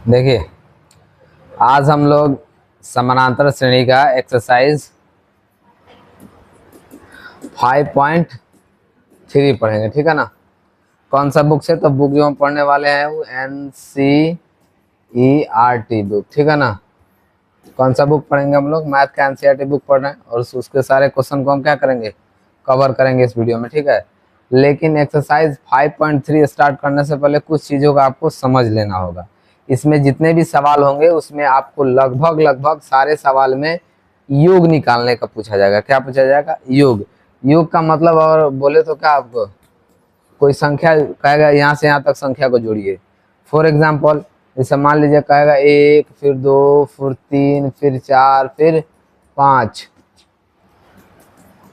देखिए, आज हम लोग समानांतर श्रेणी का एक्सरसाइज 5.3 पढ़ेंगे। ठीक है ना। कौन सा बुक से? तो बुक जो हम पढ़ने वाले हैं वो NCERT बुक। ठीक है ना। कौन सा बुक पढ़ेंगे? हम लोग मैथ का NCERT बुक पढ़ रहे हैं और उसके सारे क्वेश्चन को हम क्या करेंगे, कवर करेंगे इस वीडियो में। ठीक है। लेकिन एक्सरसाइज 5.3 स्टार्ट करने से पहले कुछ चीज़ों का आपको समझ लेना होगा। इसमें जितने भी सवाल होंगे उसमें आपको लगभग सारे सवाल में योग निकालने का पूछा जाएगा। क्या पूछा जाएगा? योग। योग का मतलब और बोले तो क्या, आपको कोई संख्या कहेगा यहाँ से यहाँ तक संख्या को जोड़िए। फॉर एग्जाम्पल, जैसे मान लीजिए कहेगा 1, फिर 2, फिर 3, फिर 4, फिर 5,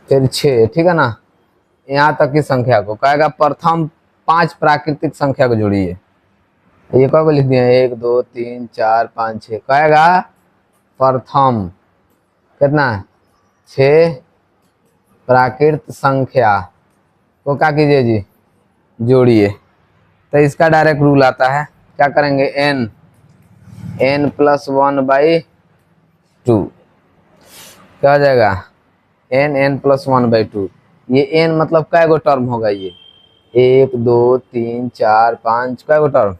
फिर 6। ठीक है ना। यहाँ तक की संख्या को कहेगा प्रथम 5 प्राकृतिक संख्या को जोड़िए। ये कब लिख दिए? 1, 2, 3, 4, 5, 6। कहेगा प्रथम कितना? 6 प्राकृत संख्या को क्या कीजिए जी, जोड़िए। तो इसका डायरेक्ट रूल आता है, क्या करेंगे? n+1/2 क्या हो जाएगा? n+1/2। ये n मतलब कै गो टर्म होगा? ये 1, 2, 3, 4, 5 कै गो टर्म?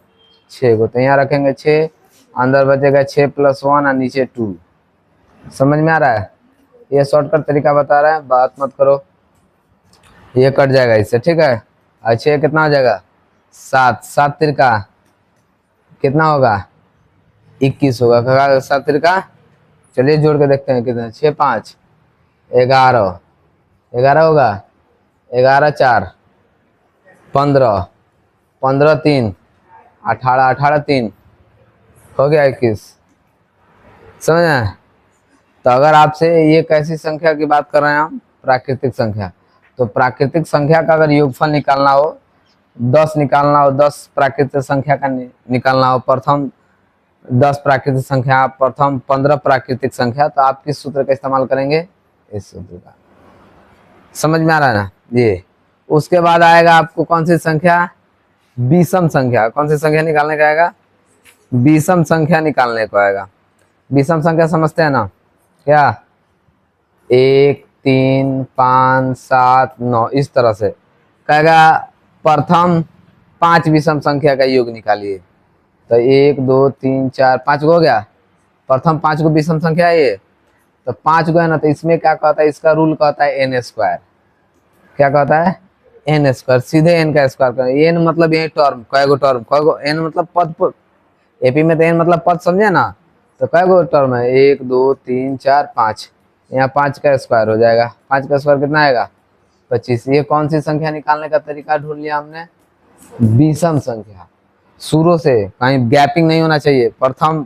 6 गो। तो यहाँ रखेंगे 6, अंदर बचेगा 6+1 और नीचे 2। समझ में आ रहा है? ये शॉर्टकट तरीका बता रहा है, बात मत करो। ये कट जाएगा इससे। ठीक है। और 6 कितना हो जाएगा? 7। 7 तिरका कितना होगा? 21 होगा। 7 तिरका, चलिए जोड़ के देखते हैं कितना। 6, 5, 11। 11 होगा। 11, 4, 15, 15, 3, 18, 18, 3 हो गया 21। समझ आए? तो अगर आपसे ये कैसी संख्या की बात कर रहे हैं हम? प्राकृतिक संख्या। तो प्राकृतिक संख्या का अगर योगफल निकालना हो, 10 निकालना हो, 10 प्राकृतिक संख्या का निकालना हो, प्रथम 10 प्राकृतिक संख्या, प्रथम 15 प्राकृतिक संख्या, तो आप किस सूत्र का इस्तेमाल करेंगे? इस सूत्र का। समझ में आ रहा है ना? ये उसके बाद आएगा आपको कौन सी संख्या? विषम संख्या। कौन सी संख्या निकालने का आएगा? विषम संख्या निकालने को आएगा। विषम संख्या समझते हैं ना? क्या? 1, 3, 5, 7, 9 इस तरह से कहेगा प्रथम 5 विषम संख्या का योग निकालिए। तो 1, 2, 3, 4, 5 हो गया। प्रथम 5 को विषम संख्या है ये, तो 5 गो है ना। तो इसमें क्या कहता है? इसका रूल कहता है n²। क्या कहता है? n²। सीधे n का स्क्वायर करें। n मतलब ये टर्म, कै गो टर्म, कै गो? n मतलब पद। एपी में तो n मतलब पद, समझे ना। तो कै गो टर्म है? 1, 2, 3, 4, 5। यहाँ 5 का स्क्वायर हो जाएगा। 5 का स्क्वायर कितना आएगा? 25। ये कौन सी संख्या निकालने का तरीका ढूंढ लिया हमने? विषम संख्या। शुरू से कहीं गैपिंग नहीं होना चाहिए। प्रथम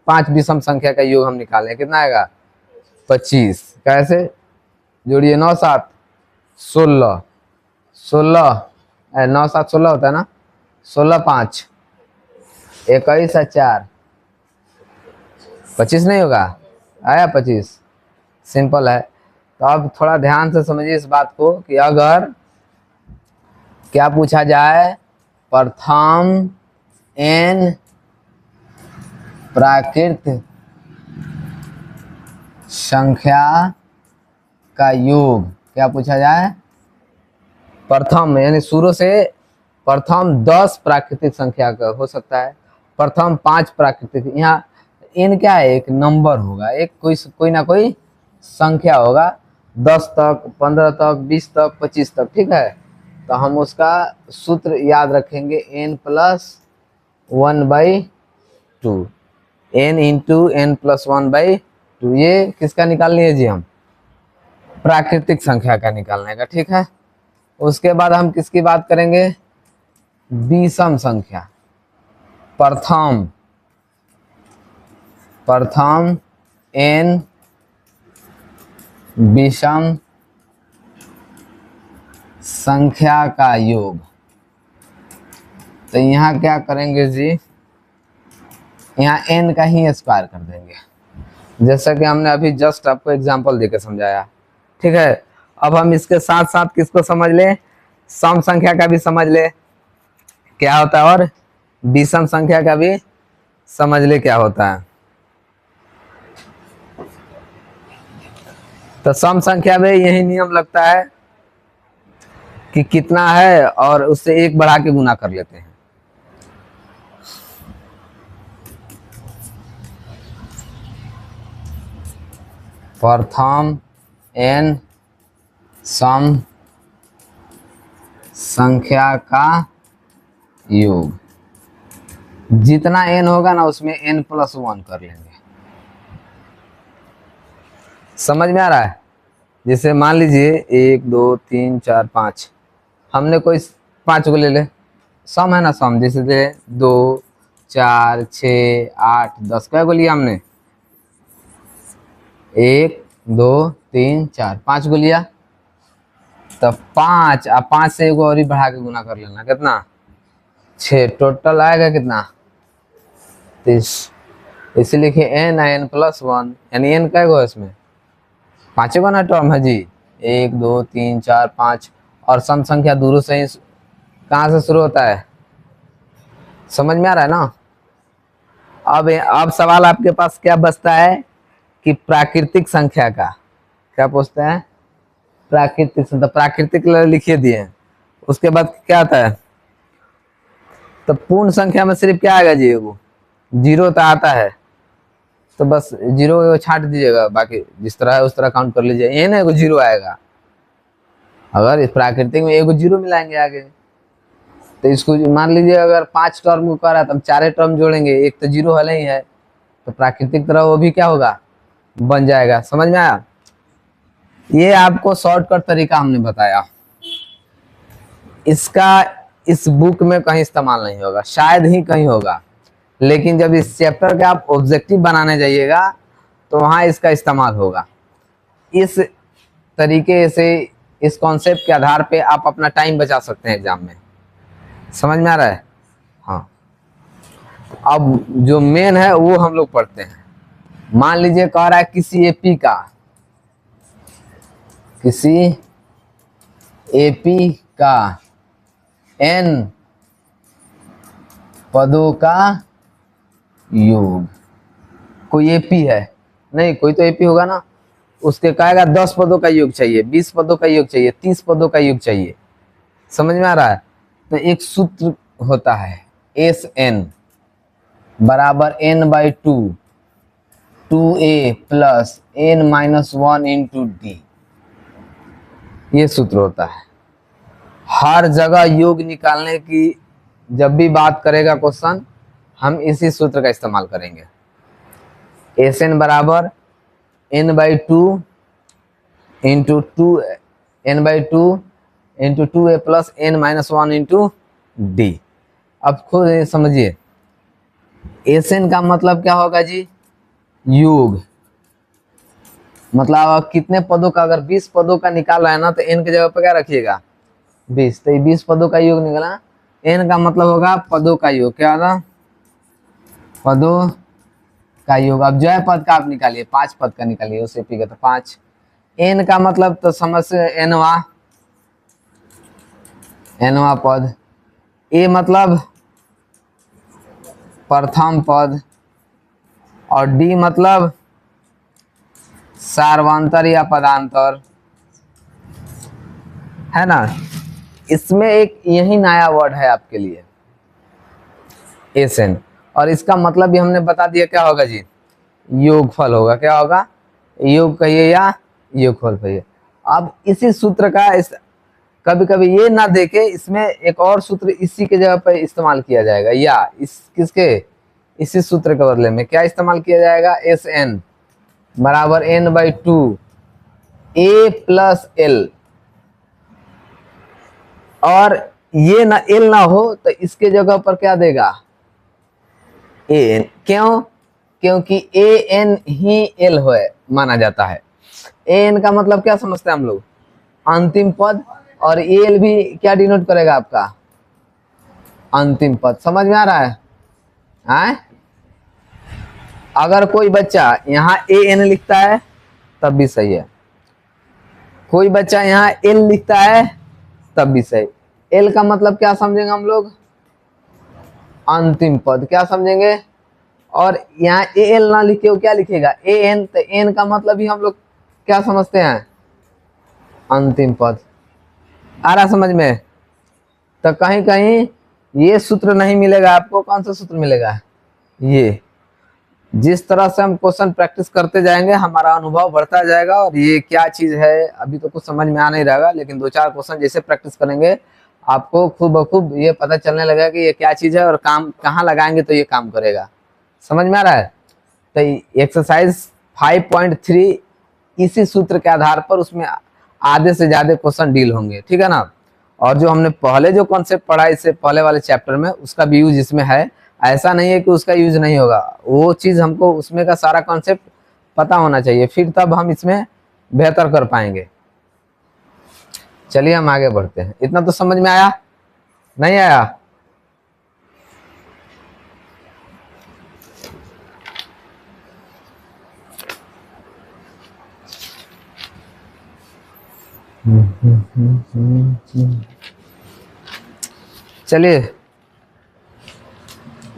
5 विषम संख्या का योग हम निकालें, कितना आएगा? 25। कैसे जोड़िए? 9, 7, 16, 16, 9, 7, 16 होता है ना। 16, 5, 21 और 4, 25 नहीं होगा? आया 25। सिंपल है। तो अब थोड़ा ध्यान से समझिए इस बात को कि अगर क्या पूछा जाए, प्रथम n प्राकृत संख्या का योग, क्या पूछा जाए? प्रथम यानी शुरू से प्रथम 10 प्राकृतिक संख्या का हो सकता है, प्रथम 5 प्राकृतिक। यहाँ n क्या है? एक नंबर होगा, एक कोई ना कोई संख्या होगा। 10 तक, 15 तक, 20 तक, 25 तक। ठीक है। तो हम उसका सूत्र याद रखेंगे, n+1/2। n×n+1/2। ये किसका निकालनी है जी? हम प्राकृतिक संख्या का निकालने का। ठीक है। उसके बाद हम किसकी बात करेंगे? विषम संख्या। प्रथम n विषम संख्या का योग। तो यहाँ क्या करेंगे जी? यहाँ n का ही स्क्वायर कर देंगे, जैसा कि हमने अभी जस्ट आपको एग्जांपल देकर समझाया। ठीक है। अब हम इसके साथ साथ किसको समझ ले? सम संख्या का भी समझ ले क्या होता है, और विषम संख्या का भी समझ ले क्या होता है। तो सम संख्या में यही नियम लगता है कि कितना है और उससे एक बढ़ा के गुना कर लेते हैं। प्रथम n सम संख्या का योग, जितना n होगा ना उसमें n+1 कर लेंगे। समझ में आ रहा है? जैसे मान लीजिए 1 2 3 4 5, हमने कोई 5 को ले ले, सम है ना सम, जैसे दे 2 4 6 8 10, क्या को लिया हमने? 1 2 3 4 5 को लिया। तब 5 अब 5 से एगो और ही बढ़ा के गुना कर लेना, कितना? 6। टोटल आएगा कितना? 30। इसे लिखिए n है n+1, यानी n का है इसमें 5 ना टर्म है जी। 1 2 3 4 5, और सम संख्या दूरों से ही कहाँ से शुरू होता है? समझ में आ रहा है ना? अब सवाल आपके पास क्या बचता है कि प्राकृतिक संख्या का क्या पूछता है? प्राकृतिक संख्या, प्राकृतिक लिखिए दिए। उसके बाद क्या आता है? तो पूर्ण संख्या में सिर्फ क्या आएगा जी? वो 0 तो आता है, तो बस 0 को छाट दीजिएगा, बाकी जिस तरह है उस तरह काउंट कर लीजिए। ये ना एगो 0 आएगा, अगर इस प्राकृतिक में एगो 0 मिलाएंगे आगे, तो इसको मान लीजिए अगर 5 टर्म कर रहा है तो हम 4 टर्म जोड़ेंगे, एक तो 0 हल ही है, तो प्राकृतिक तरह वो भी क्या होगा? बन जाएगा। समझ में आया? ये आपको शॉर्टकट तरीका हमने बताया, इसका इस बुक में कहीं इस्तेमाल नहीं होगा, शायद ही कहीं होगा, लेकिन जब इस चैप्टर का आप ऑब्जेक्टिव बनाने जाइएगा तो वहां इसका इस्तेमाल होगा। इस तरीके से, इस कॉन्सेप्ट के आधार पे आप अपना टाइम बचा सकते हैं एग्जाम में। समझ में आ रहा है? हाँ, अब जो मेन है वो हम लोग पढ़ते हैं। मान लीजिए कह रहा है किसी एपी का n पदों का योग। कोई एपी है नहीं, कोई तो एपी होगा ना, उसके कहेगा 10 पदों का योग चाहिए, 20 पदों का योग चाहिए, 30 पदों का योग चाहिए। समझ में आ रहा है? तो एक सूत्र होता है Sn बराबर n/2 2a plus n-1 into D, ये सूत्र होता है। हर जगह योग निकालने की जब भी बात करेगा क्वेश्चन, हम इसी सूत्र का इस्तेमाल करेंगे। Sn बराबर n/2 into 2a plus n-1 into D. अब खुद समझिए, Sn का मतलब क्या होगा जी? योग। मतलब कितने पदों का, अगर 20 पदों का निकाल रहा है ना, तो n की जगह पर क्या रखिएगा? 20। तो 20 पदों का योग निकला। n का मतलब होगा पदों का योग। क्या होगा? पदों का योग। अब जो है पद का आप निकालिए, 5 पद का निकालिए, उसे पी का तो 5। n का मतलब तो समझ से nवा पद। a मतलब प्रथम पद, और d मतलब सार्वंतर या पदांतर, है ना? इसमें एक यही नया वर्ड है आपके लिए, Sn, और इसका मतलब भी हमने बता दिया, क्या होगा जी? योगफल होगा। क्या होगा? योग कहिए या योगफल कहिए। अब इसी सूत्र का कभी कभी ये ना देके इसमें एक और सूत्र इसी के जगह पर इस्तेमाल किया जाएगा, या किसके? इसी सूत्र के बदले में क्या इस्तेमाल किया जाएगा? Sn बराबर n/2 a प्लस l, और ये ना l ना हो तो इसके जगह पर क्या देगा? an। क्यों? क्योंकि an ही l हो माना जाता है। an का मतलब क्या समझते हैं हम लोग? अंतिम पद, और al भी क्या डिनोट करेगा आपका? अंतिम पद। समझ में आ रहा है? आए? अगर कोई बच्चा यहाँ an लिखता है तब भी सही है, कोई बच्चा यहाँ l लिखता है तब भी सही। l का मतलब क्या समझेंगे हम लोग? अंतिम पद। क्या समझेंगे? और यहाँ ए एल ना लिखे हो क्या लिखेगा ए एन, तो एन का मतलब ही हम लोग क्या समझते हैं, अंतिम पद। आ रहा समझ में? तो कहीं कहीं ये सूत्र नहीं मिलेगा आपको, कौन सा सूत्र मिलेगा, ये। जिस तरह से हम क्वेश्चन प्रैक्टिस करते जाएंगे हमारा अनुभव बढ़ता जाएगा, और ये क्या चीज है अभी तो कुछ समझ में आ नहीं रहेगा, लेकिन 2-4 क्वेश्चन जैसे प्रैक्टिस करेंगे आपको खूब बखूब ये पता चलने लगेगा कि ये क्या चीज है और काम कहाँ लगाएंगे तो ये काम करेगा। समझ में आ रहा है? तो एक्सरसाइज 5.3 इसी सूत्र के आधार पर उसमें आधे से ज्यादा क्वेश्चन डील होंगे, ठीक है ना। और जो हमने पहले जो कॉन्सेप्ट पढ़ा इससे पहले वाले चैप्टर में, उसका भी यूज इसमें है। ऐसा नहीं है कि उसका यूज नहीं होगा, वो चीज हमको उसमें का सारा कॉन्सेप्ट पता होना चाहिए, फिर तब हम इसमें बेहतर कर पाएंगे। चलिए हम आगे बढ़ते हैं। इतना तो समझ में आया, नहीं आया? चलिए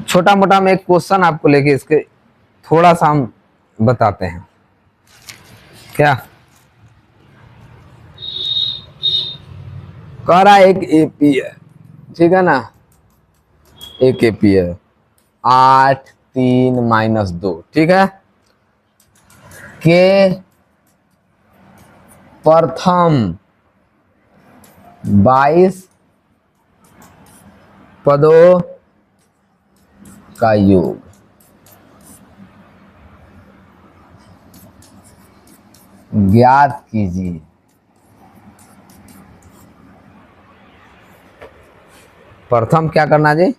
छोटा मोटा में एक क्वेश्चन आपको लेके इसके थोड़ा सा हम बताते हैं। क्या कह रहा है, एक एपी है, ठीक है ना, एक एपी है 8 3 -2, ठीक है, के प्रथम 22 पदों का योग ज्ञात कीजिए। प्रथम क्या करना जी,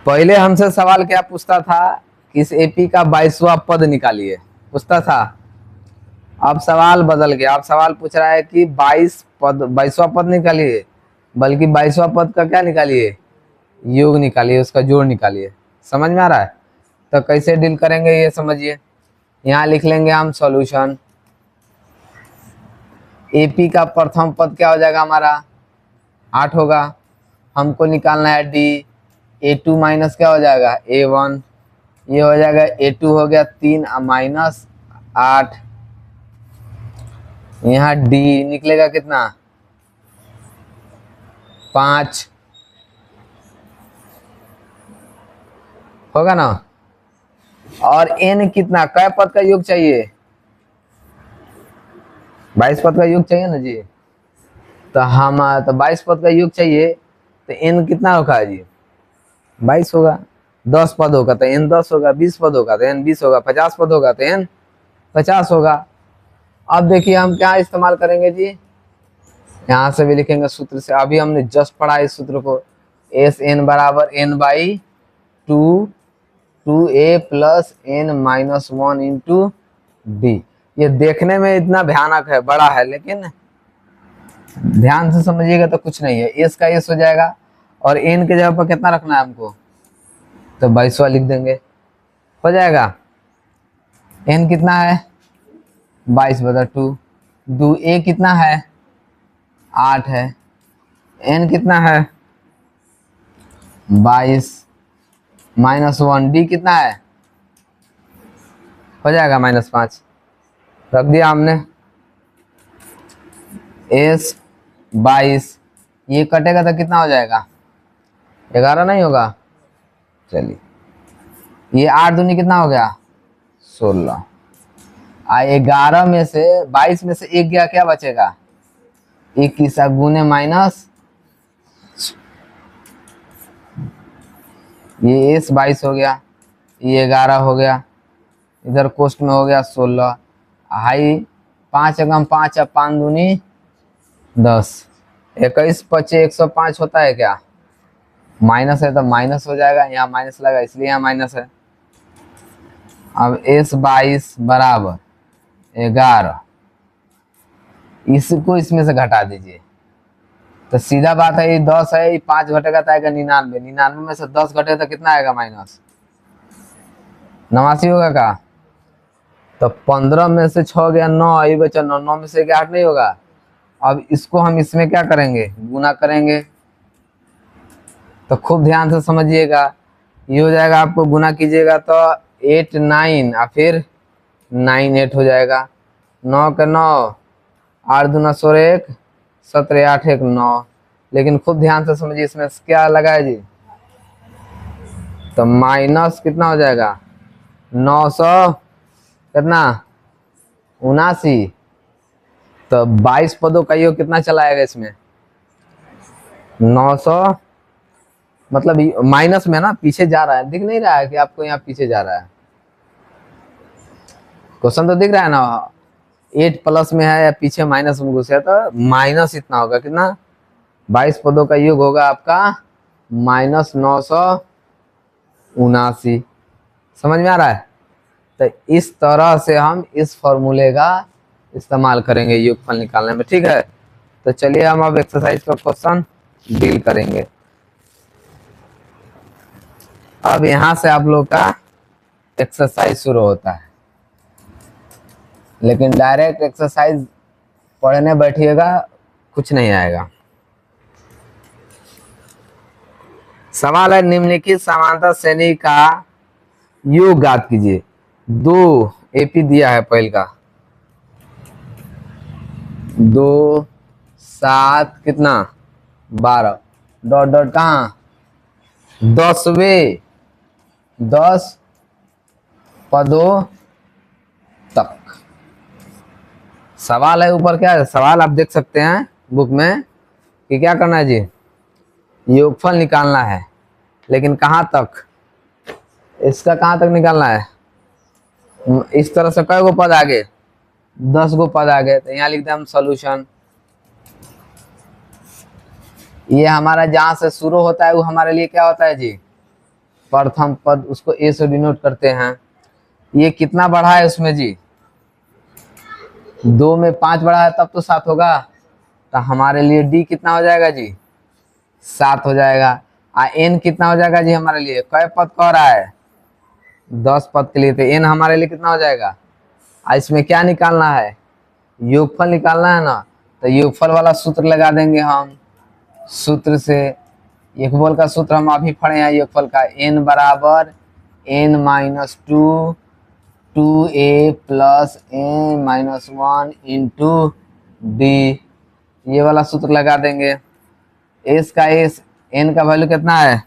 पहले हमसे सवाल क्या पूछता था, किस एपी का 22वां पद निकालिए पूछता था। अब सवाल बदल गया, अब सवाल पूछ रहा है कि 22वां पद निकालिए, बल्कि 22वां पद का क्या निकालिए, योग निकालिए, उसका जोड़ निकालिए। समझ में आ रहा है? तो कैसे डील करेंगे ये समझिए। यहाँ लिख लेंगे हम सॉल्यूशन, एपी का प्रथम पद क्या हो जाएगा हमारा 8 होगा, हमको निकालना है डी, A2 माइनस क्या हो जाएगा A1, ये हो जाएगा A2 हो गया 3 -8, यहाँ डी निकलेगा कितना 5 होगा ना, और n कितना, कै पद का योग चाहिए, 22 पद का योग चाहिए ना जी। तो हम तो 22 पद का योग चाहिए, तो n कितना होगा जी 22 होगा, 10 पद होगा तो n 10 होगा, 20 पद होगा तो n 20 होगा, 50 पद होगा तो n 50 होगा। अब देखिए हम क्या इस्तेमाल करेंगे जी, यहाँ से भी लिखेंगे सूत्र से, अभी हमने जस्ट पढ़ा इस सूत्र को, एस एन बराबर n/2 2a + n-1 into D. ये देखने में इतना भयानक है, बड़ा है, लेकिन ध्यान से समझिएगा तो कुछ नहीं है, एस का एस हो जाएगा, और एन के जगह पर कितना रखना है हमको, तो 22वां लिख देंगे, हो जाएगा। एन कितना है 22/2, दो ए कितना है 8 है, एन कितना है 22 -1, डी कितना है, हो जाएगा -5, रख दिया हमने। एस 22, ये कटेगा तो कितना हो जाएगा 11 नहीं होगा, चलिए ये 8 दूनी कितना हो गया 16, 11 में से 22 में से एक गया, क्या बचेगा 21 गुने माइनस, ये एस 22 हो गया, ये 11 हो गया, इधर कोष्ट में हो गया 16, हाई 5 × 5 5 दूनी 10, 21 × 5 105 होता है क्या, माइनस है तो माइनस हो जाएगा, यहाँ माइनस लगा इसलिए यहाँ माइनस है। अब एस 22 बराबर 11, इसको इसमें से घटा दीजिए, तो सीधा बात है ये 10 है, ये 5 घटेगा तो आएगा 99, 99 में से 10 घटेगा तो कितना आएगा माइनस 89 होगा का, तो 15 में से 6 गया 9, ये बचा 9, 9 में से 8 नहीं होगा। अब इसको हम इसमें क्या करेंगे, गुना करेंगे, तो खूब ध्यान से समझिएगा, ये हो जाएगा, आपको गुना कीजिएगा तो 8 9 और फिर 9 8 हो जाएगा। 9 के 9, 8 दूना 16, 1 17, 8 1 9। लेकिन खूब ध्यान से समझिए इसमें क्या लगा है जी, तो माइनस कितना हो जाएगा 900 कितना 79। तो 22 पदों का योग कितना चलाएगा इसमें 900, मतलब माइनस में ना पीछे जा रहा है, दिख नहीं रहा है कि आपको यहाँ पीछे जा रहा है, क्वेश्चन तो दिख रहा है ना, 8 प्लस में है या पीछे माइनस में घुसे, तो माइनस इतना होगा कितना 22 पदों का योग होगा आपका -979। समझ में आ रहा है। तो इस तरह से हम इस फॉर्मूले का इस्तेमाल करेंगे योगफल निकालने में, ठीक है। तो चलिए हम अब एक्सरसाइज का क्वेश्चन डील करेंगे। अब यहां से आप लोग का एक्सरसाइज शुरू होता है, लेकिन डायरेक्ट एक्सरसाइज पढ़ने बैठिएगा कुछ नहीं आएगा। सवाल है निम्नलिखित समांतर श्रेणी का योग ज्ञात कीजिए। 2 एपी दिया है पहले का, 2 7 कितना 12 डॉट डॉट कहाँ 10वें 10 पदों तक। सवाल है ऊपर, क्या है सवाल आप देख सकते हैं बुक में कि क्या करना है जी, योगफल निकालना है, लेकिन कहाँ तक, इसका कहाँ तक निकालना है, इस तरह से कई गो पद आगे 10 गो पद आगे, तो यहाँ लिखते हैं हम सॉल्यूशन। ये हमारा जहां से शुरू होता है वो हमारे लिए क्या होता है जी, प्रथम पद, उसको ए से डिनोट करते हैं। ये कितना बढ़ा है उसमें जी, 2 में 5 बढ़ा है तब तो 7 होगा, तो हमारे लिए डी कितना हो जाएगा जी 7 हो जाएगा। एन कितना हो जाएगा जी हमारे लिए, कई पद कह रहा है 10 पद के लिए, तो एन हमारे लिए कितना हो जाएगा। इसमें क्या निकालना है, योगफल निकालना है ना, तो योगफल वाला सूत्र लगा देंगे हम। सूत्र से योगफल का सूत्र हम अभी पढ़े हैं, योगफल का n बराबर n-2 2a plus n-1 into D, ये वाला सूत्र लगा देंगे। एस का एस, एन का वैल्यू कितना है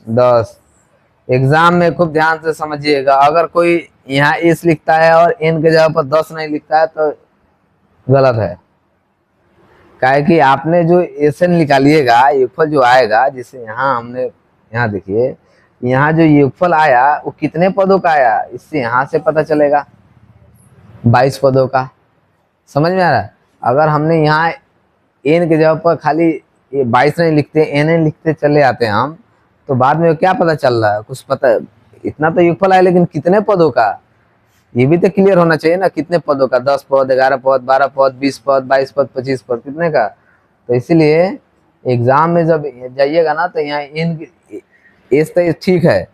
10। एग्जाम में खूब ध्यान से समझिएगा, अगर कोई यहाँ एस लिखता है और एन के जगह पर 10 नहीं लिखता है तो गलत है। काहे कि आपने जो एस एन निकालिएगा, योगफल जो आएगा, जिसे यहाँ हमने यहाँ देखिए, यहाँ जो योगफल आया वो कितने पदों का आया, इससे यहाँ से पता चलेगा 22 पदों का। समझ में आ रहा है। अगर हमने यहाँ एन के जगह पर खाली 22 नहीं लिखते, एन लिखते चले आते हैं हम, तो बाद में क्या पता चल रहा है, कुछ पता, इतना तो योगफल आया लेकिन कितने पदों का, ये भी तो क्लियर होना चाहिए ना, कितने पदों का, 10 पद 11 पद 12 पद 20 पद 22 पद 25 पद कितने का। तो इसीलिए एग्जाम में जब जाइएगा ना, तो यहाँ एन एस तो ठीक है,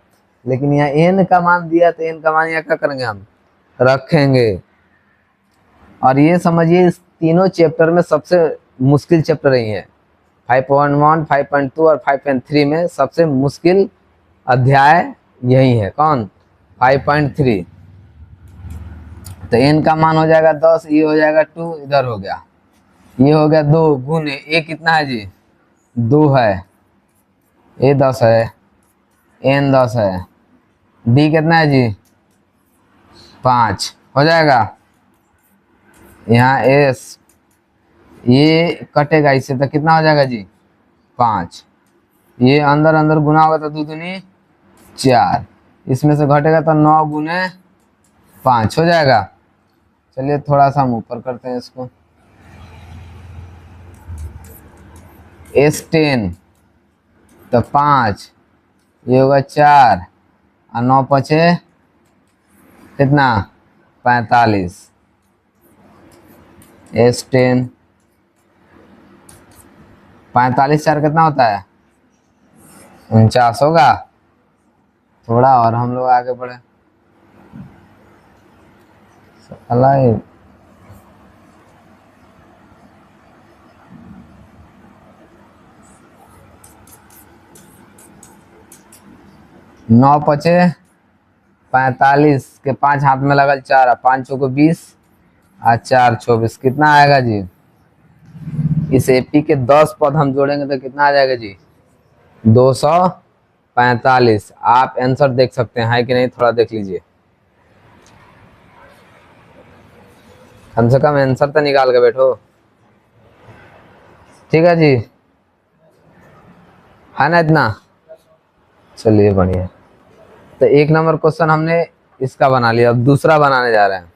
लेकिन यहाँ एन का मान दिया, तो एन का मान यहाँ क्या करेंगे हम रखेंगे। और ये समझिए इस तीनों चैप्टर में सबसे मुश्किल चैप्टर रही है, 5.1 5.2 और 5.3 में सबसे मुश्किल अध्याय यही है, कौन 5.3। तो एन का मान हो जाएगा 10, ये हो जाएगा 2, इधर हो गया, ये हो गया 2 गुने ए कितना है जी 2 है, ए 10 है, एन 10 है, डी कितना है जी 5 हो जाएगा। यहाँ एस ये कटेगा इससे, तो कितना हो जाएगा जी 5, ये अंदर अंदर गुना होगा तो 2 दूनी 4, इसमें से घटेगा तो 9 गुने 5 हो जाएगा। चलिए थोड़ा सा हम ऊपर करते हैं इसको, S10 तो 5, ये होगा 4 और 9 पचे कितना 45, S10 45 4 कितना होता है 49 होगा। थोड़ा और हम लोग आगे बढ़े, अल्लाह 9 पचे 45 के 5 हाथ में लगल 4, 5 चौको 20 और 4 24, कितना आएगा जी? इस एपी के 10 पद हम जोड़ेंगे तो कितना आ जाएगा जी? 245। आप आंसर देख सकते हैं, है कि नहीं? थोड़ा देख लीजिए, कम से कम आंसर तो निकाल के बैठो। ठीक है जी, है ना इतना? चलिए बढ़िया। तो 1 नंबर क्वेश्चन हमने इसका बना लिया, अब दूसरा बनाने जा रहे हैं।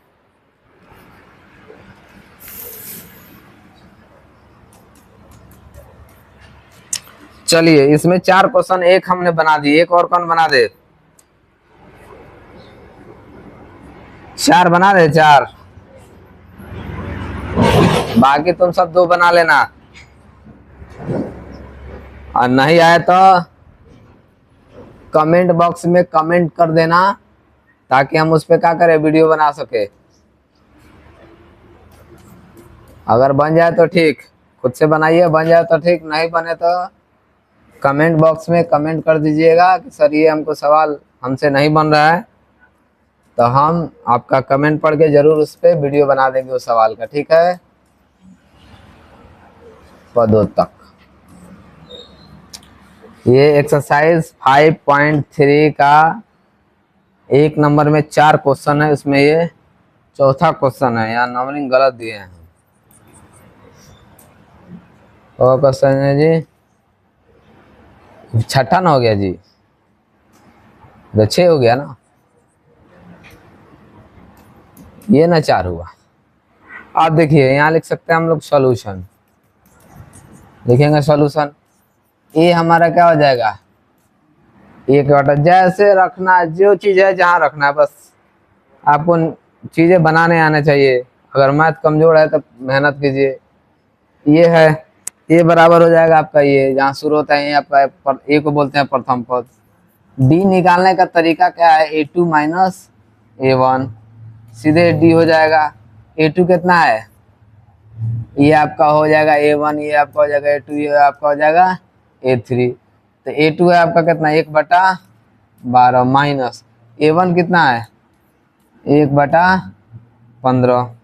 चलिए, इसमें 4 क्वेश्चन एक हमने बना दिए, एक और कौन बना दे? 4 बना दे, 4। बाकी तुम सब 2 बना लेना, और नहीं आए तो कमेंट बॉक्स में कमेंट कर देना, ताकि हम उस पर क्या करें, वीडियो बना सके। अगर बन जाए तो ठीक, खुद से बनाइए, बन जाए तो ठीक, नहीं बने तो कमेंट बॉक्स में कमेंट कर दीजिएगा कि सर ये हमको सवाल हमसे नहीं बन रहा है, तो हम आपका कमेंट पढ़ के जरूर उस पर वीडियो बना देंगे उस सवाल का। ठीक है, पदों तक। ये एक्सरसाइज 5.3 का 1 नंबर में 4 क्वेश्चन है, उसमें ये चौथा क्वेश्चन है। यहाँ नंबरिंग गलत दिए हैं। और क्वेश्चन है जी, छठा ना हो गया जी, तो 6 हो गया ना, ये ना 4 हुआ। आप देखिए, यहाँ लिख सकते हैं हम लोग सॉल्यूशन, लिखेंगे सॉल्यूशन। ये हमारा क्या हो जाएगा? 1 जैसे रखना, जो चीज़ है जहाँ रखना है, बस आपको चीज़ें बनाने आने चाहिए। अगर मैथ कमजोर है तो मेहनत कीजिए। ये है, ये बराबर हो जाएगा आपका, ये जहाँ शुरू होता है ये आपका ए को बोलते हैं प्रथम पद। डी निकालने का तरीका क्या है? A2 माइनस A1, सीधे डी हो जाएगा। A2 कितना है? ये आपका हो जाएगा A1, ये आपका हो जाएगा A2, ये आपका हो जाएगा A3। तो A2 है आपका कितना? 1/12 माइनस A1 कितना है? 1/15।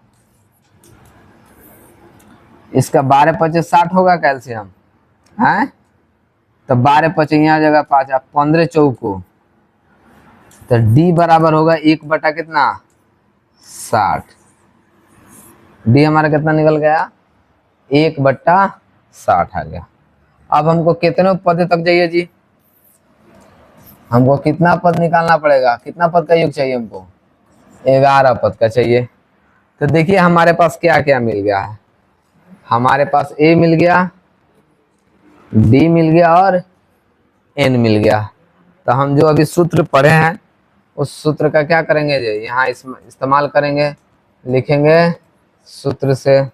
इसका 12 पचे 60 होगा कैल्शियम, है? तो 12 पचे यहाँ जगह 5, 15 चौको, तो डी बराबर होगा 1 बटा कितना? 60। डी हमारा कितना निकल गया? 1/60 आ गया। अब हमको कितने पद तक चाहिए जी? हमको कितना पद निकालना पड़ेगा? कितना पद का योग चाहिए हमको? 11 पद का चाहिए। तो देखिए हमारे पास क्या क्या मिल गया है। हमारे पास ए मिल गया, डी मिल गया और एन मिल गया। तो हम जो अभी सूत्र पढ़े हैं उस सूत्र का क्या करेंगे जी? यहाँ इस्तेमाल करेंगे, लिखेंगे सूत्र से।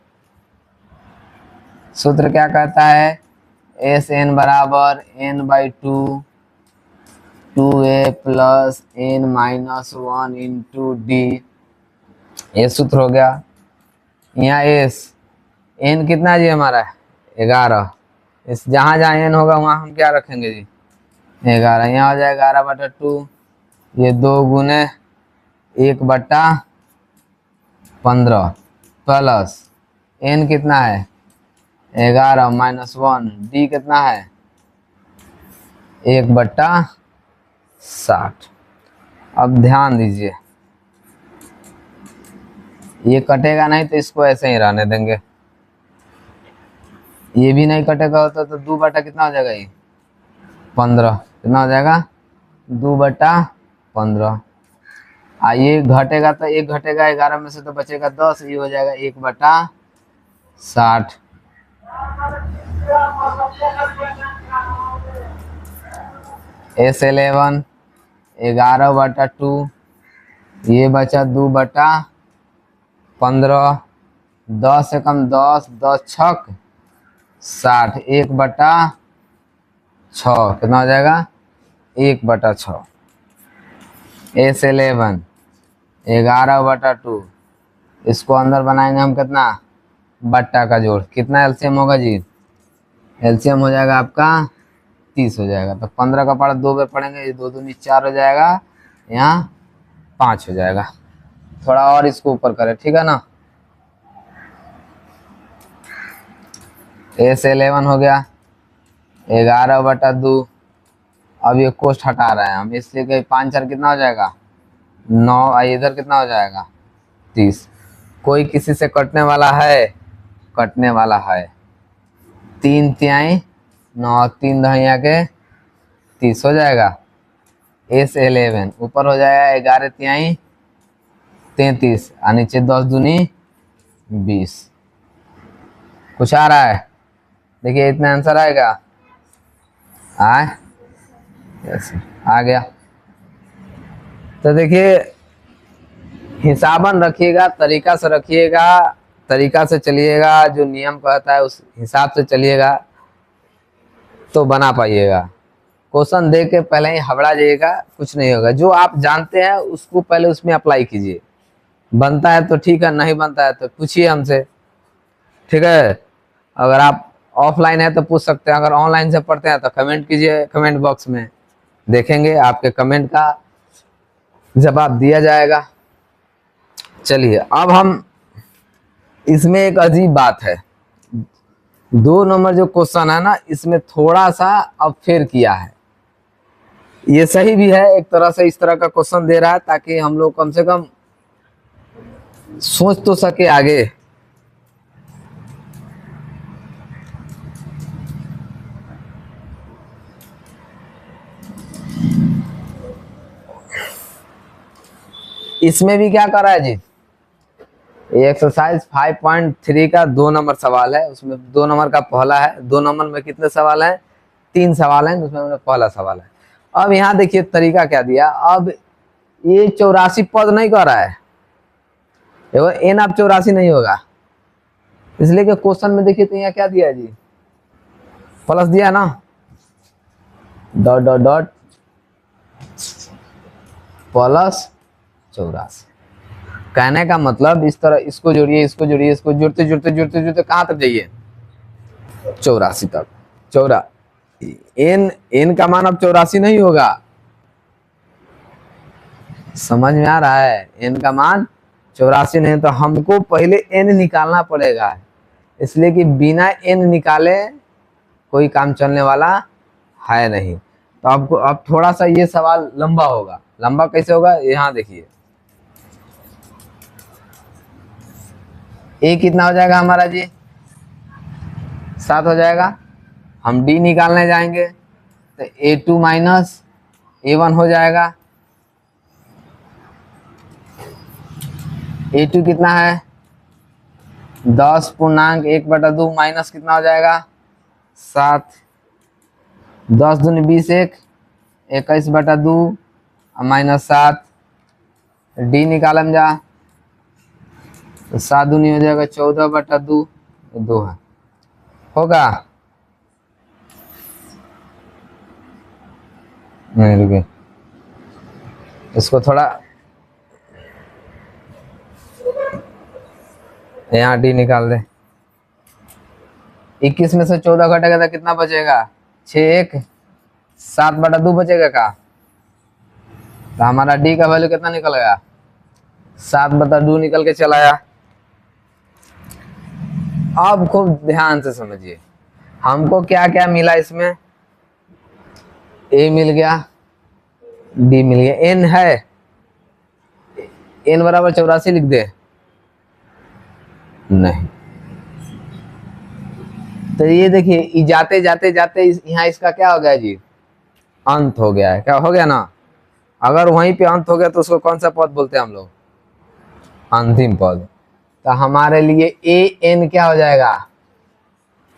सूत्र क्या कहता है? एस एन बराबर n/2 2a plus n-1 into D. ये सूत्र हो गया। यहाँ एस एन कितना जी हमारा? 11। इस जहाँ जहाँ एन होगा वहाँ हम क्या रखेंगे जी? 11। यहाँ हो जाएगा 11/2, ये 2 गुने 1/15 प्लस एन कितना है? 11 माइनस 1, डी कितना है? 1/60। अब ध्यान दीजिए, ये कटेगा नहीं तो इसको ऐसे ही रहने देंगे। ये भी नहीं कटेगा होता तो 2 बटा कितना हो जाएगा? ये 15। कितना हो जाएगा? 2/15। ये घटेगा तो 1 घटेगा, 11 में से तो बचेगा 10, ये हो जाएगा 1/60। S11 11/2, ये बचा 2/15, 10 से कम 10, 10 छक 60, 1/6 कितना हो जाएगा? 1/6। S11 11/2, इसको अंदर बनाएंगे हम कितना? बट्टा का जोड़, कितना एलसीएम होगा जी? एलसीएम हो जाएगा आपका 30 हो जाएगा। तो 15 का पारा 2 बार पढ़ेंगे, ये 2 दूनी 4 हो जाएगा, यहाँ 5 हो जाएगा। थोड़ा और इसको ऊपर करें, ठीक है ना। S11 हो गया 11/2। अब ये कोष्ठ हटा रहे हैं हम, इसलिए कि 5 4 कितना हो जाएगा 9, इधर कितना हो जाएगा 30। कोई किसी से कटने वाला है, कटने वाला है। 3 तिहाई 9, 3 दहिया के 30 हो जाएगा। S11 ऊपर हो जाएगा 11 तिहाई 33 और नीचे 10 दूनी 20। कुछ आ रहा है, देखिए इतना आंसर आएगा। आए यस आ गया। तो देखिए हिसाबन रखिएगा, तरीका से रखिएगा, तरीका से चलिएगा, जो नियम कहता है उस हिसाब से चलिएगा तो बना पाइएगा। क्वेश्चन देख के पहले ही हबड़ा जाइएगा, कुछ नहीं होगा। जो आप जानते हैं उसको पहले उसमें अप्लाई कीजिए। बनता है तो ठीक है, नहीं बनता है तो पूछिए हमसे, ठीक है। अगर आप ऑफलाइन है तो पूछ सकते हैं, अगर ऑनलाइन से पढ़ते हैं तो कमेंट कीजिए, कमेंट बॉक्स में देखेंगे, आपके कमेंट का जवाब दिया जाएगा। चलिए अब हम इसमें एक अजीब बात है, 2 नंबर जो क्वेश्चन है ना, इसमें थोड़ा सा अब फेर किया है। ये सही भी है एक तरह से, इस तरह का क्वेश्चन दे रहा है ताकि हम लोग कम से कम सोच तो सके आगे। इसमें भी क्या कर रहा है जी, एक्सरसाइज 5.3 का 2 नंबर सवाल है। उसमें 2 नंबर का पहला है। 2 नंबर में कितने सवाल हैं, 3 सवाल हैं, उसमें पहला सवाल है। अब यहाँ देखिए तरीका क्या दिया। अब ये 84 पद नहीं कर रहा है, देखो एन अब 84 नहीं होगा, इसलिए कि क्वेश्चन में देखिए तो यहाँ क्या दिया है जी, प्लस दिया ना, डॉट डॉट डॉट प्लस 84। कहने का मतलब इस तरह इसको जोड़िए, इसको जोड़िए, इसको जुड़ते जुड़ते जुड़ते जुड़ते कहाँ तक जाइए 84 तक। एन का मान अब 84 नहीं होगा, समझ में आ रहा है। एन का मान 84 नहीं, तो हमको पहले एन निकालना पड़ेगा, इसलिए कि बिना एन निकाले कोई काम चलने वाला है नहीं। तो आपको अब थोड़ा सा ये सवाल लंबा होगा। लंबा कैसे होगा, यहाँ देखिए ए कितना हो जाएगा हमारा जी 7 हो जाएगा। हम डी निकालने जाएंगे तो A2 माइनस A1 हो जाएगा। A2 कितना है 10.1/2 माइनस कितना हो जाएगा 7, 10 दूनी 20, 21/2 माइनस 7। डी निकालम जा तो 7 दूनी हो जाएगा 14/2, 2 है होगा। नहीं रुके, इसको थोड़ा यहाँ डी निकाल दे। 21 में से 14 घटेगा तो कितना बचेगा 6, 1 7/2 बचेगा का। तो हमारा डी का वैल्यू कितना निकल गया 7/2 निकल के चला आया। अब खूब ध्यान से समझिए, हमको क्या क्या मिला इसमें, ए मिल गया, डी मिल गया, एन है, एन बराबर 84 लिख दे नहीं। तो ये देखिए जाते जाते जाते यहाँ इसका क्या हो गया जी अंत हो गया है, क्या हो गया ना। अगर वहीं पे अंत हो गया तो उसको कौन सा पद बोलते हैं हम लोग, अंतिम पद। तो हमारे लिए ए एन क्या हो जाएगा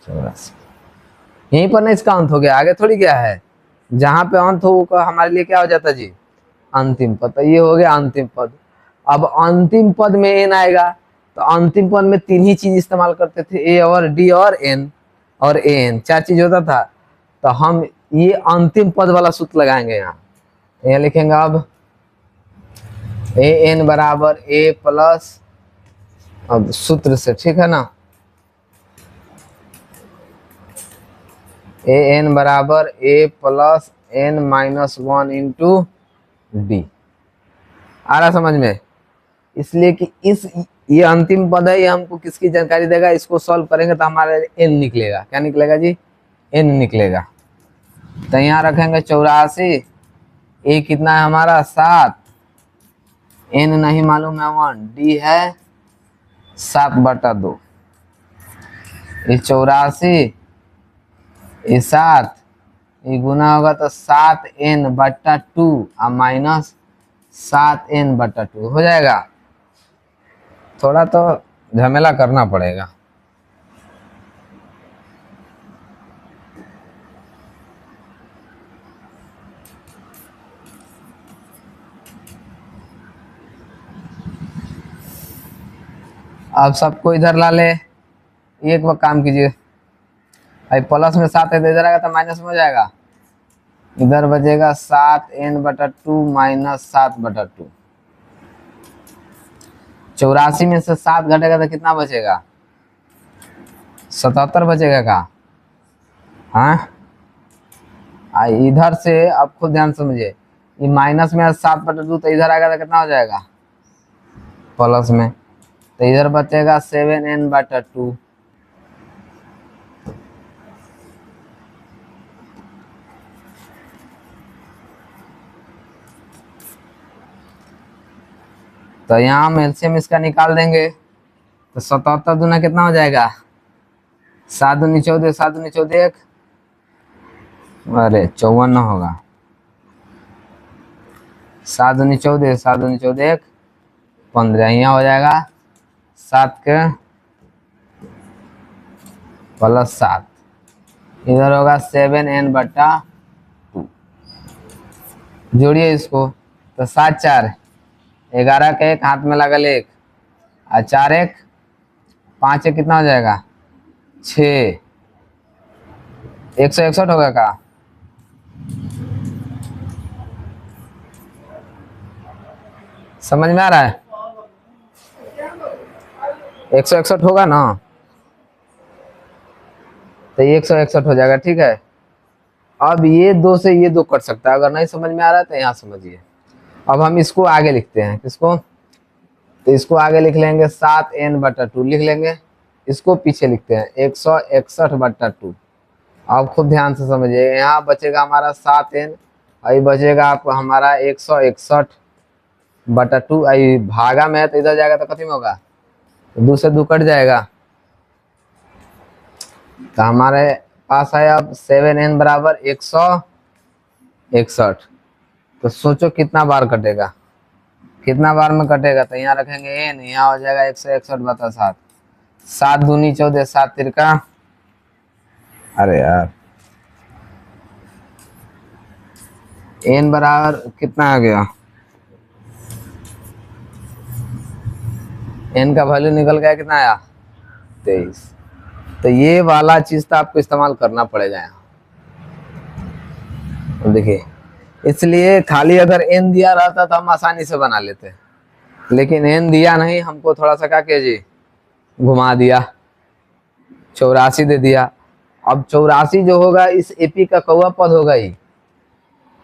84। यहीं पर ना इसका अंत हो गया, आगे थोड़ी क्या है, जहां पे अंत हो वो हमारे लिए क्या हो जाता जी अंतिम पद। तो ये हो गया अंतिम पद। अब अंतिम पद में एन आएगा, तो अंतिम पद में 3 ही चीज इस्तेमाल करते थे, ए और डी और एन, और ए एन 4 चीज होता था। तो हम ये अंतिम पद वाला सूत्र लगाएंगे यहाँ लिखेंगे अब ए एन बराबर ए प्लस, अब सूत्र से, ठीक है ना, ए एन बराबर A plus N minus one into D. आ रहा समझ में? इसलिए कि ये अंतिम पद है, ये हमको किसकी जानकारी देगा, इसको सॉल्व करेंगे तो हमारा एन निकलेगा। क्या निकलेगा जी? एन निकलेगा। तो यहाँ रखेंगे 84, ए कितना है हमारा 7, एन नहीं मालूम है 1, डी है 7/2। ये 84 ये 7 ये गुना होगा तो 7n/2 और माइनस 7n/2 हो जाएगा। थोड़ा तो झमेला करना पड़ेगा। अब सबको इधर ला ले। एक बार काम कीजिए, भाई प्लस में 7 है तो इधर आएगा तो माइनस में हो जाएगा। इधर बचेगा 7n/2 माइनस 7/2। 84 में से 7 घटेगा तो कितना बचेगा? 77 बचेगा का? हाँ, इधर से अब खुद ध्यान समझिए, ये माइनस में 7/2 तो इधर आएगा तो कितना हो जाएगा? प्लस में। तो इधर बचेगा 7n/2। तो यहाँ हम एलसीएम इसका निकाल देंगे तो 77 दूना कितना हो जाएगा? 7 दूनी 14, 7 दूनी 14, अरे 54 होगा। 7 दूनी 14, 7 दूनी 14, 15। यहाँ हो जाएगा 7 के प्लस 7, इधर होगा 7n/2। जोड़िए इसको तो 7 4 11 का 1 हाथ में लगल 1 और 4 1 5 1 कितना हो जाएगा? 6। 161 होगा का? समझ में आ रहा है? 161 होगा ना? तो 161 हो जाएगा। ठीक है, अब ये 2 से ये 2 कट सकता है। अगर नहीं समझ में आ रहा है तो यहाँ समझिए। अब हम इसको आगे लिखते हैं। किसको? तो इसको आगे लिख लेंगे 7n/2 लिख लेंगे। इसको पीछे लिखते हैं 161/2। अब खुद ध्यान से समझिए, यहाँ बचेगा हमारा 7n और बचेगा आपको हमारा 161/2। भागा में है तो इधर जाएगा तो कथी में होगा? तो 2 से 2 कट जाएगा। तो हमारे पास है अब 7n बराबर 161। तो सोचो कितना बार कटेगा, कितना बार में कटेगा? तो यहाँ रखेंगे n, यहाँ हो जाएगा 161/7। 7 दूनी 14, 7 तिरका, अरे यार n बराबर कितना आ गया? n का वैल्यू निकल गया, कितना आया? 23। तो ये वाला चीज तो आपको इस्तेमाल करना पड़ेगा यहाँ। देखिए, इसलिए खाली अगर n दिया रहता तो हम आसानी से बना लेते, लेकिन n दिया नहीं, हमको थोड़ा सा क्या कीजिए, घुमा दिया, 84 दे दिया। अब 84 जो होगा इस एपी का कौवा पद होगा, ही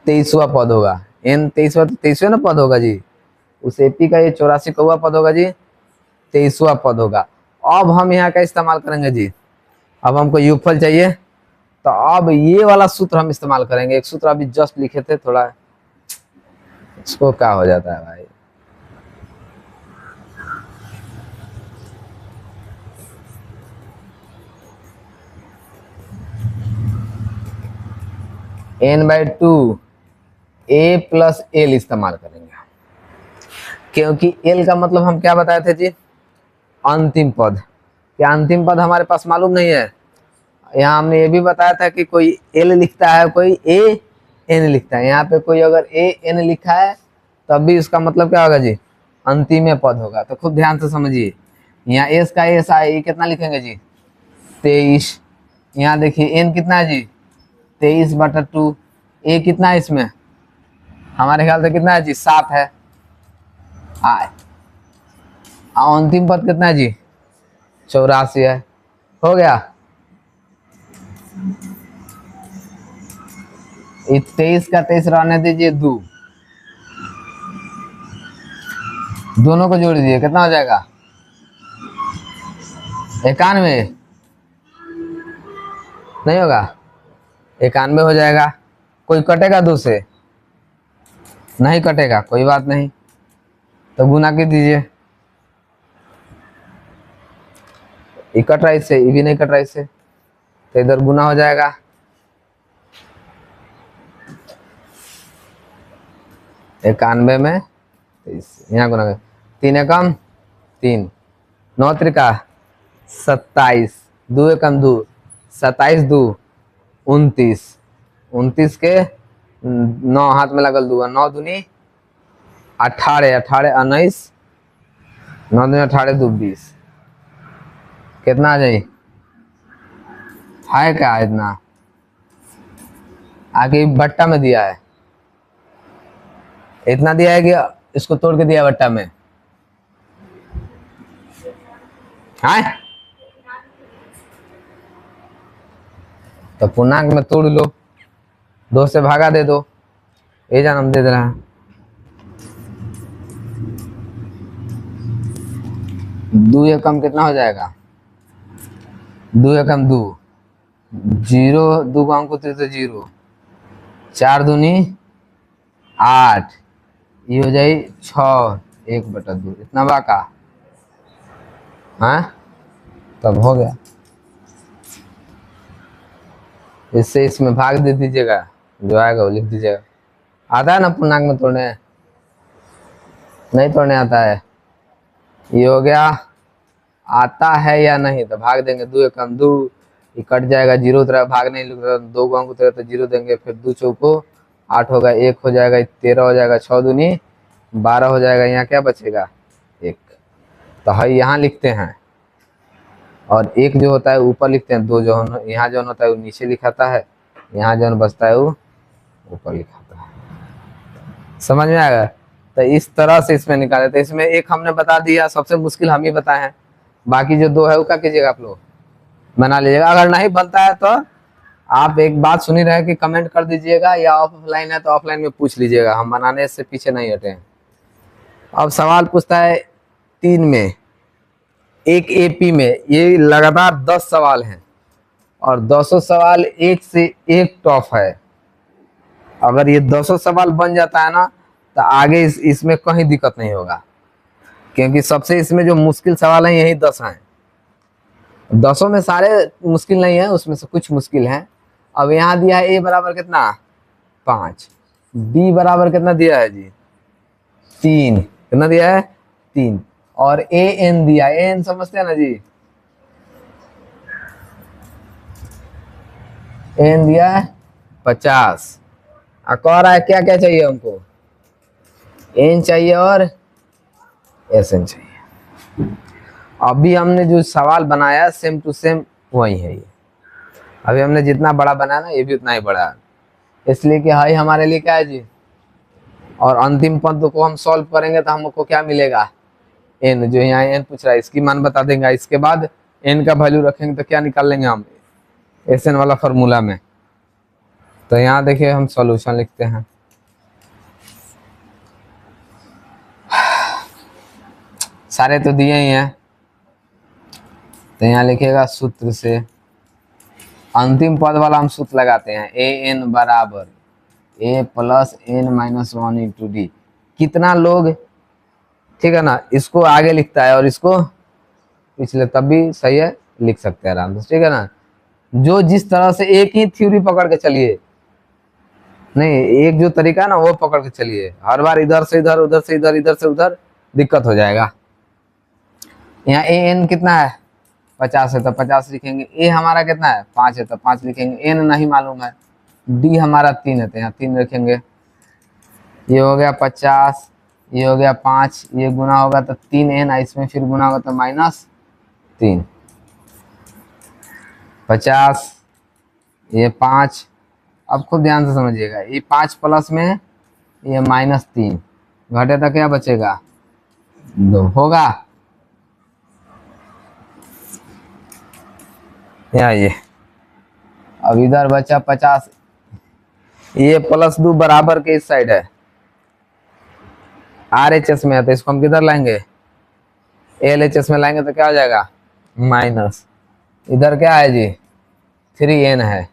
23वां पद होगा। n 23वां तो 23वां ना पद होगा जी, उस एपी का ये 84 कौवा पद होगा जी, 23वां पद होगा। अब हम यहाँ का इस्तेमाल करेंगे जी, अब हमको युगफल चाहिए तो अब ये वाला सूत्र हम इस्तेमाल करेंगे। एक सूत्र अभी जस्ट लिखे थे, थोड़ा इसको क्या हो जाता है भाई, n/2 a प्लस एल इस्तेमाल करेंगे, क्योंकि एल का मतलब हम क्या बताए थे जी? अंतिम पद। क्या अंतिम पद हमारे पास मालूम नहीं है? यहाँ हमने ये भी बताया था कि कोई एल लिखता है, कोई ए एन लिखता है। यहाँ पे कोई अगर ए एन लिखा है तब भी इसका मतलब क्या होगा जी? अंतिम पद होगा। तो खूब ध्यान से समझिए, यहाँ एस का एस आए, ये कितना लिखेंगे जी? 23। यहाँ देखिए एन कितना है जी? 23/2। ए कितना है इसमें? हमारे ख्याल से कितना है जी? 7 है। आए अंतिम पद कितना है जी? 84 है। हो गया। 23 का 23 रहने दीजिए, दो, दोनों को जोड़ दीजिए, कितना हो जाएगा? 91 नहीं होगा? 91 हो जाएगा। कोई कटेगा दो से? नहीं कटेगा, कोई बात नहीं, तो गुना कर दीजिए। ये कट रहा है इससे, ये भी नहीं कट रहा है इससे, तो इधर गुना हो जाएगा। इक्यानवे में 23, यहाँ गुना कर, 3 एकम 3, 9 त्रिका 27, 2 एकम 2, 27 2 29, 29 के 9 हाथ में लगल 2, 9 दूनी 18, 18 19, 9 दूनी 18 2 20, कितना आ जाए? है क्या इतना? आगे बट्टा में दिया है, इतना दिया है कि इसको तोड़ के दिया बट्टा में, है तो पूर्णांक में तोड़ लो, 2 से भागा दे दो, ये जन्म दे दे रहा है। 2 एकम कितना हो जाएगा? 2 एकम 2, 0 2 को अंक तो 0, 4 दूनी 8, ये हो जाए 6, 1/2, इतना बाका, हाँ तब हो गया। इससे इसमें भाग दे दीजिएगा, जो आएगा वो लिख दीजिएगा। आता है ना पूर्णांक में तोड़ने? नहीं तोड़ने आता है? ये हो गया। आता है या नहीं तो भाग देंगे, 2 एकम 2, ये कट जाएगा, 0 तरह भाग नहीं लिख रहा, 2 को अंक तो 0 देंगे, फिर 2 चौको 8 होगा, 1 हो जाएगा, 13 हो जाएगा, 6 दूनी 12 हो जाएगा, यहाँ क्या बचेगा? 1, तो है यहाँ लिखते हैं, और 1 जो होता है ऊपर लिखते हैं, 2 जो यहाँ जो होता है वो नीचे लिखाता है, यहाँ जो बचता है वो ऊपर लिखाता है। समझ में आएगा? तो इस तरह से इसमें निकाले, तो इसमें एक हमने बता दिया, सबसे मुश्किल हम ही बताए हैं, बाकी जो 2 है वो क्या कीजिएगा आप लोग बना लीजिएगा। अगर नहीं बनता है तो आप एक बात सुनी रहे कि कमेंट कर दीजिएगा, या ऑफलाइन है तो ऑफलाइन में पूछ लीजिएगा, हम बनाने से पीछे नहीं हटे हैं। अब सवाल पूछता है 3 में, एक एपी में, ये लगातार 10 सवाल हैं और 200 सवाल एक से एक टॉप है। अगर ये 200 सवाल बन जाता है ना तो आगे इसमें कहीं दिक्कत नहीं होगा, क्योंकि सबसे इसमें जो मुश्किल सवाल है यही 10 हैं। 10 में सारे मुश्किल नहीं है, उसमें से कुछ मुश्किल है। अब यहाँ दिया है ए बराबर कितना? 5, बी बराबर कितना दिया है जी? 3, कितना दिया है? 3, और ए एन दिया है, एन समझते हैं ना जी? एन दिया है 50, कह रहा है क्या क्या चाहिए हमको? एन चाहिए और एस एन चाहिए। अभी हमने जो सवाल बनाया सेम टू सेम वही है ये, अभी हमने जितना बड़ा बनाया ना ये भी उतना ही बड़ा है, इसलिए कि हाई हमारे लिए क्या है जी। और अंतिम पद को हम सॉल्व करेंगे तो हमको क्या मिलेगा? एन, जो यहाँ एन पूछ रहा है इसकी मान बता देंगे, इसके बाद एन का वैल्यू रखेंगे तो क्या निकाल लेंगे हम? एस एन वाला फॉर्मूला में। तो यहाँ देखिए हम सॉल्यूशन लिखते हैं, सारे तो दिए ही हैं, तो यहाँ लिखिएगा सूत्र से अंतिम पद वाला हम सूत्र लगाते हैं, ए एन बराबर A plus N minus 1 into D. कितना लोग, ठीक है ना, इसको आगे लिखता है और इसको पिछले, तब भी सही है, लिख सकते हैं आराम से, ठीक है ना। जो जिस तरह से एक ही थ्योरी पकड़ के चलिए, नहीं एक जो तरीका है ना वो पकड़ के चलिए, हर बार इधर से इधर, उधर से इधर, इधर से उधर दिक्कत हो जाएगा। यहाँ ए एन कितना है? 50 है तो 50 लिखेंगे, ए हमारा कितना है? 5 है तो 5 लिखेंगे, एन नहीं मालूम है, डी हमारा 3 है तो यहाँ 3 रखेंगे। ये हो गया 50, ये हो गया 5, ये गुना होगा तो 3 एन, इसमें फिर गुना होगा तो -3, 50, ये 5। अब खुद ध्यान से समझिएगा, ये 5 प्लस में ये -3 घटे तो क्या बचेगा? 2 होगा। यहाँ ये अब इधर बचा 50, ये +2 बराबर के इस साइड है, RHS में है तो इसको हम किधर लाएंगे, LHS में लाएंगे तो क्या हो जाएगा माइनस, इधर क्या है जी 3n है,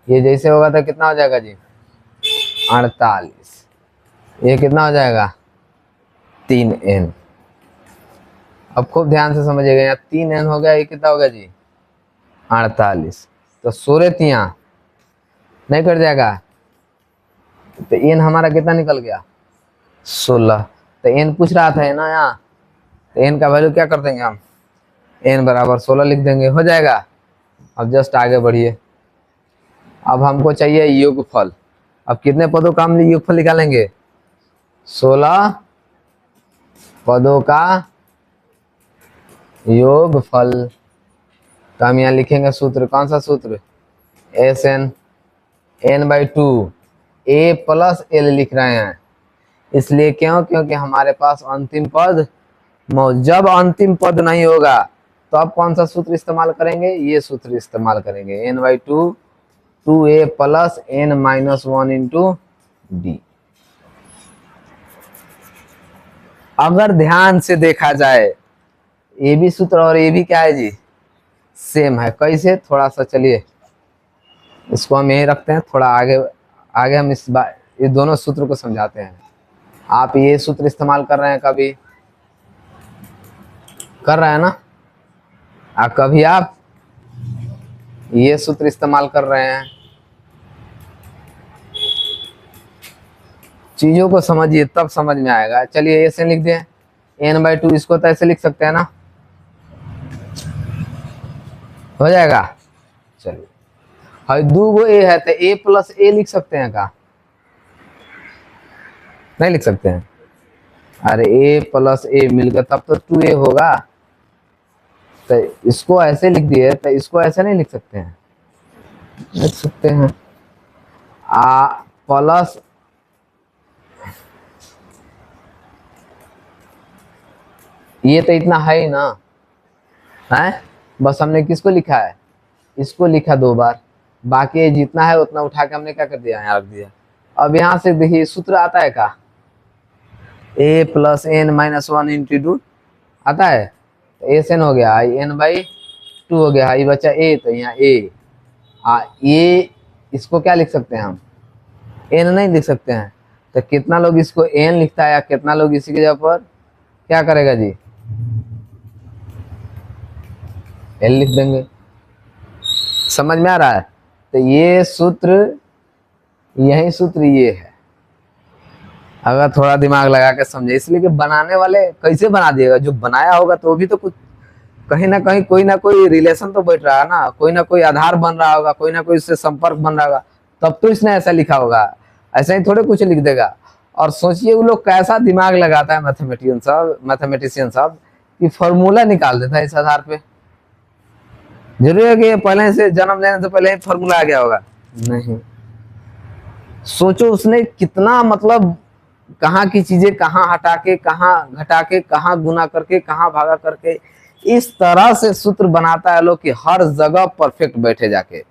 ये जैसे होगा तो कितना हो जाएगा जी 48, ये कितना हो जाएगा 3n। अब खूब ध्यान से समझिएगा, यहाँ 3n हो गया, ये कितना होगा जी 48, तो 16 तिया नहीं कट जाएगा, तो n हमारा कितना निकल गया 16, तो n पूछ रहा था ना यहाँ, तो n का वैल्यू क्या कर देंगे हम, n बराबर 16 लिख देंगे, हो जाएगा। अब जस्ट आगे बढ़िए, अब हमको चाहिए योगफल, अब कितने पदों का हम योगफल निकालेंगे 16 पदों का योगफल, तो हम यहाँ लिखेंगे सूत्र, कौन सा सूत्र, SN n/2 a + l लिख रहे हैं, इसलिए क्यों, क्योंकि हमारे पास अंतिम पद जब अंतिम पद नहीं होगा तो अब कौन सा सूत्र इस्तेमाल करेंगे, ये सूत्र इस्तेमाल करेंगे, n/2 2a + n-1 × d। अगर ध्यान से देखा जाए ये भी सूत्र और ये भी क्या है जी सेम है, कैसे, थोड़ा सा चलिए इसको हम यही रखते हैं, थोड़ा आगे आगे हम ये दोनों सूत्र को समझाते हैं। आप ये सूत्र इस्तेमाल कर रहे हैं, कभी कर रहे हैं ना, कभी आप ये सूत्र इस्तेमाल कर रहे हैं, चीजों को समझिए तब समझ में आएगा। चलिए ऐसे लिख दें n/2, इसको तो ऐसे लिख सकते हैं ना, हो जाएगा। चलिए और 2 गो a है तो a + a लिख सकते हैं का, नहीं लिख सकते हैं, अरे a + a मिलकर तब तो 2a होगा, तो इसको ऐसे लिख दिए तो इसको ऐसे नहीं लिख सकते हैं, लिख सकते हैं प्लस ये तो इतना है ही ना, है बस हमने किसको लिखा है, इसको लिखा 2 बार, बाकी जितना है उतना उठा के हमने क्या कर दिया यहाँ रख दिया। अब यहाँ से देखिए सूत्र आता है का, a + n-1 × 2 आता है, तो SN हो गया n/2 हो गया, ये बचा a, तो यहाँ a ये इसको क्या लिख सकते हैं हम, n नहीं लिख सकते हैं, तो कितना लोग इसको n लिखता है या कितना लोग इसी की जगह पर क्या करेगा जी l लिख देंगे, समझ में आ रहा है। तो ये सूत्र, यही सूत्र ये है, अगर थोड़ा दिमाग लगा के समझे, इसलिए कि बनाने वाले कैसे बना दिएगा, जो बनाया होगा तो वो भी तो कुछ कहीं ना कहीं कोई ना कोई रिलेशन तो बैठ रहा है ना, कोई ना कोई आधार बन रहा होगा, कोई ना कोई इससे संपर्क बन रहा होगा, तब तो इसने ऐसा लिखा होगा, ऐसा ही थोड़े कुछ लिख देगा। और सोचिए वो लोग कैसा दिमाग लगाता है मैथमेटिशियन साहब कि फॉर्मूला निकाल देता है इस आधार पे, जरूरी है कि पहले से जन्म लेने से पहले ही फॉर्मूला आ गया होगा, नहीं। सोचो उसने कितना मतलब कहाँ की चीजें कहाँ हटा के कहाँ घटा के कहाँ गुना करके कहाँ भागा करके इस तरह से सूत्र बनाता है लोग कि हर जगह परफेक्ट बैठे, जाके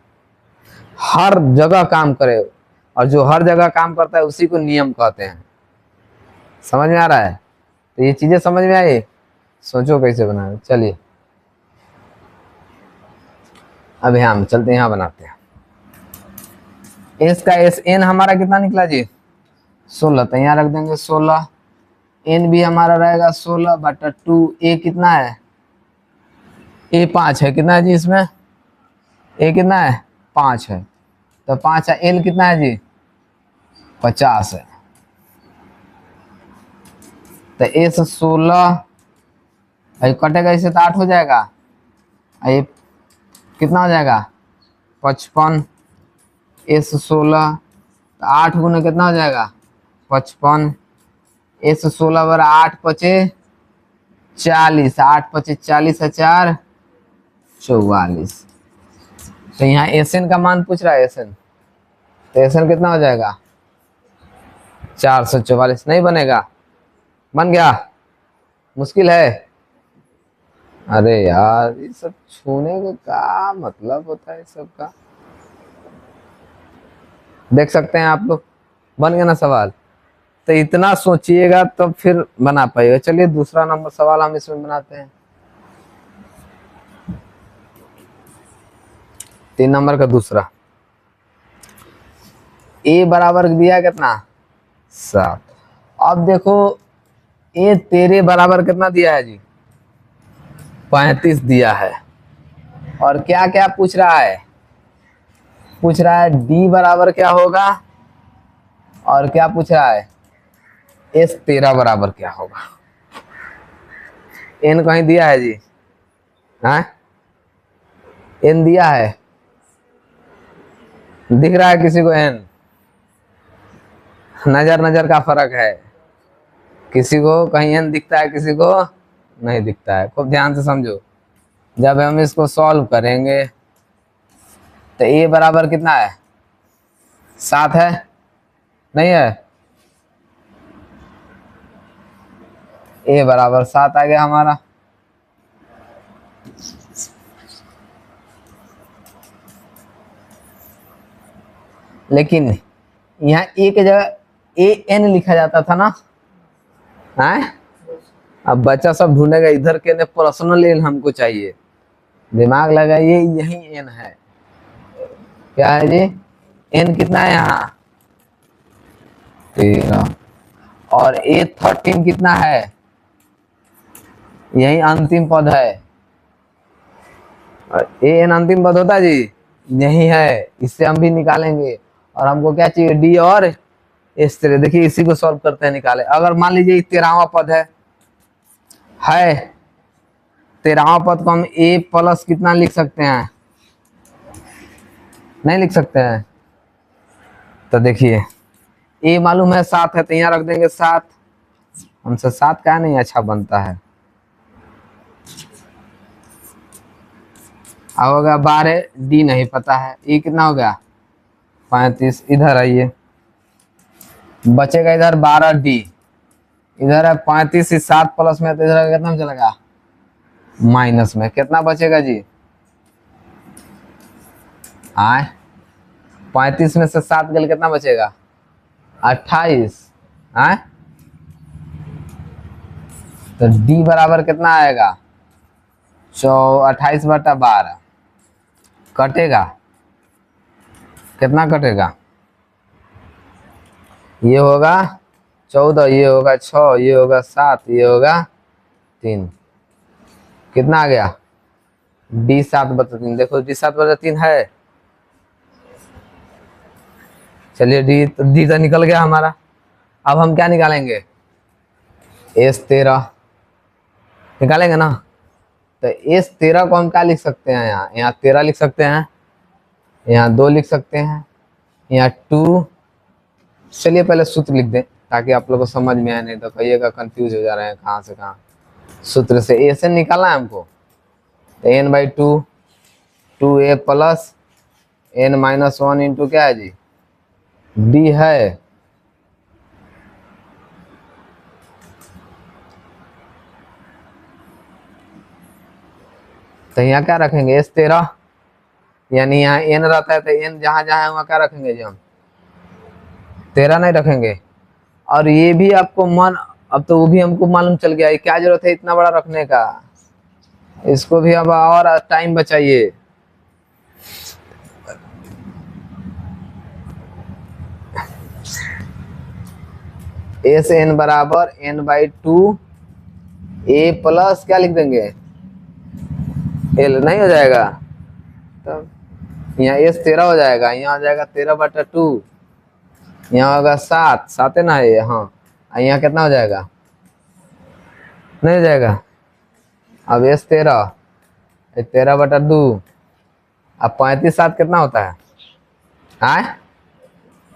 हर जगह काम करे, और जो हर जगह काम करता है उसी को नियम कहते हैं। समझ में आ रहा है, तो ये चीजें समझ में आई, सोचो कैसे बनाए। चलिए अब हम चलते हैं, यहाँ बनाते हैं, इसका SN हमारा कितना निकला जी 16, तो यहाँ रख देंगे 16, n भी हमारा रहेगा 16/2, a कितना है, a 5 है, कितना है जी इसमें, a कितना है 5 है, तो 5 है, l कितना है जी 50 है, तो s 16 कटेगा इसे तो 8 हो जाएगा, ये कितना हो जाएगा 55, s 16 तो 8 गुना कितना हो जाएगा 55, s 16 = 8 × 5 = 40, 8 × 5 = 40 है, 4 44, तो यहाँ SN का मान पूछ रहा है, SN तो SN कितना हो जाएगा 444, नहीं बनेगा, बन गया, मुश्किल है, अरे यार ये सब छूने का क्या मतलब होता है सबका। देख सकते हैं आप लोग, बन गया ना सवाल। तो इतना सोचिएगा तो फिर बना पाइएगा। चलिए दूसरा नंबर सवाल हम इसमें बनाते हैं। 3 नंबर का दूसरा। ए बराबर दिया है कितना, 7। अब देखो ए तेरे बराबर कितना दिया है जी, 35 दिया है। और क्या क्या पूछ रहा है, पूछ रहा है डी बराबर क्या होगा, और क्या पूछ रहा है, एस तेरा बराबर क्या होगा। एन कहीं दिया है जी, हाँ एन दिया है, दिख रहा है किसी को एन, नजर नजर का फर्क है, किसी को कहीं एन दिखता है किसी को नहीं दिखता है। खूब ध्यान से समझो, जब हम इसको सॉल्व करेंगे तो ए बराबर कितना है, 7 है, नहीं है, ए बराबर 7 आ गया हमारा। लेकिन यहाँ ए के जगह ए एन लिखा जाता था ना, है। अब बच्चा सब ढूंढेगा इधर के ने पर्सनल एन हमको चाहिए, दिमाग लगाइए, यही एन है। क्या है जी, एन कितना है यहाँ 13, और ए 13 कितना है, यही अंतिम पद है। और ए एन अंतिम पद होता है जी, यही है, इससे हम भी निकालेंगे। और हमको क्या चाहिए, डी और इस तरह। देखिए इसी को सॉल्व करते हैं, निकाले। अगर मान लीजिए 13वां पद है 13वां पद को हम ए प्लस कितना लिख सकते हैं, नहीं लिख सकते हैं। तो देखिए ए मालूम है 7 है, तो यहाँ रख देंगे 7। हमसे 7 का नहीं अच्छा बनता है। अब होगा 12, डी नहीं पता है, ए कितना हो गया 35। इधर आइए, बचेगा इधर 12 डी, इधर है 35, 7 प्लस में, तो इधर कितना चलेगा माइनस में। कितना बचेगा जी, आए 35 में से 7 गल कितना बचेगा 28, आए तो डी बराबर कितना आएगा 28/12 कटेगा, कितना कटेगा, ये होगा 14, ये होगा 6, ये होगा 7, ये होगा 3। कितना आ गया डी 7/3। देखो डी 7/3 है। चलिए डी तो निकल गया हमारा। अब हम क्या निकालेंगे, एस 13 निकालेंगे ना। तो एस 13 को हम क्या लिख सकते हैं, यहाँ 13 लिख सकते हैं, यहाँ 2 लिख सकते हैं, यहाँ 2। चलिए पहले सूत्र लिख दें ताकि आप लोगों को समझ में आए, नहीं तो कहिएगा कंफ्यूज हो जा रहे हैं कहाँ से कहाँ। सूत्र से ए से निकालना है हमको, तो n/2 2a plus n-1 into क्या है जी डी है। तो यहाँ क्या रखेंगे एस 13, यानी यहाँ एन रहता है, तो एन जहां जहां है वहां क्या रखेंगे जी हम 13 नहीं रखेंगे। और ये भी आपको अब तो वो भी हमको मालूम चल गया है, क्या जरूरत है इतना बड़ा रखने का, इसको भी अब और टाइम बचाइए। एस एन बराबर n/2 ए प्लस क्या लिख देंगे एल, नहीं हो जाएगा। तब यहाँ एस 13 हो जाएगा, यहाँ हो जाएगा 13/2, यहाँ होगा 7 है ना ये, हाँ यहाँ कितना हो जाएगा, नहीं हो जाएगा। अब एस 13/2, अब 35 7 कितना होता है,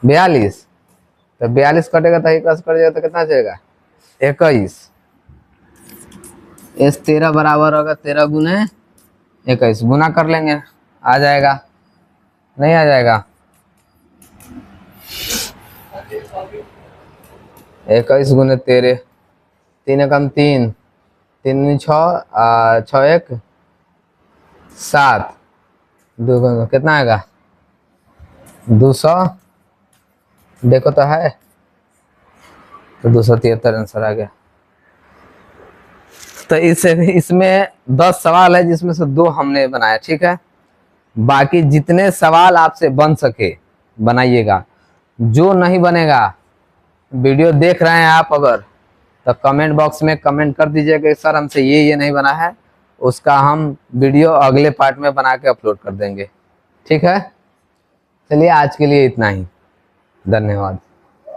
42। तो 42 कटेगा तो 21 कट जाएगा, तो कितना जाएगा 21। एस 13 बराबर होगा 13 गुने 21, गुना कर लेंगे आ जाएगा, नहीं आ जाएगा 21 गुने 13, 3 एकम 3, 3 6, 6 1 7, 2 कितना आएगा 200 देखो तो है, तो 273 आंसर आ गया। तो इसमें 10 सवाल है जिसमें से 2 हमने बनाया, ठीक है। बाकी जितने सवाल आपसे बन सके बनाइएगा। जो नहीं बनेगा, वीडियो देख रहे हैं आप अगर, तो कमेंट बॉक्स में कमेंट कर दीजिएगा कि सर हमसे ये नहीं बना है, उसका हम वीडियो अगले पार्ट में बना के अपलोड कर देंगे, ठीक है। चलिए आज के लिए इतना ही, धन्यवाद।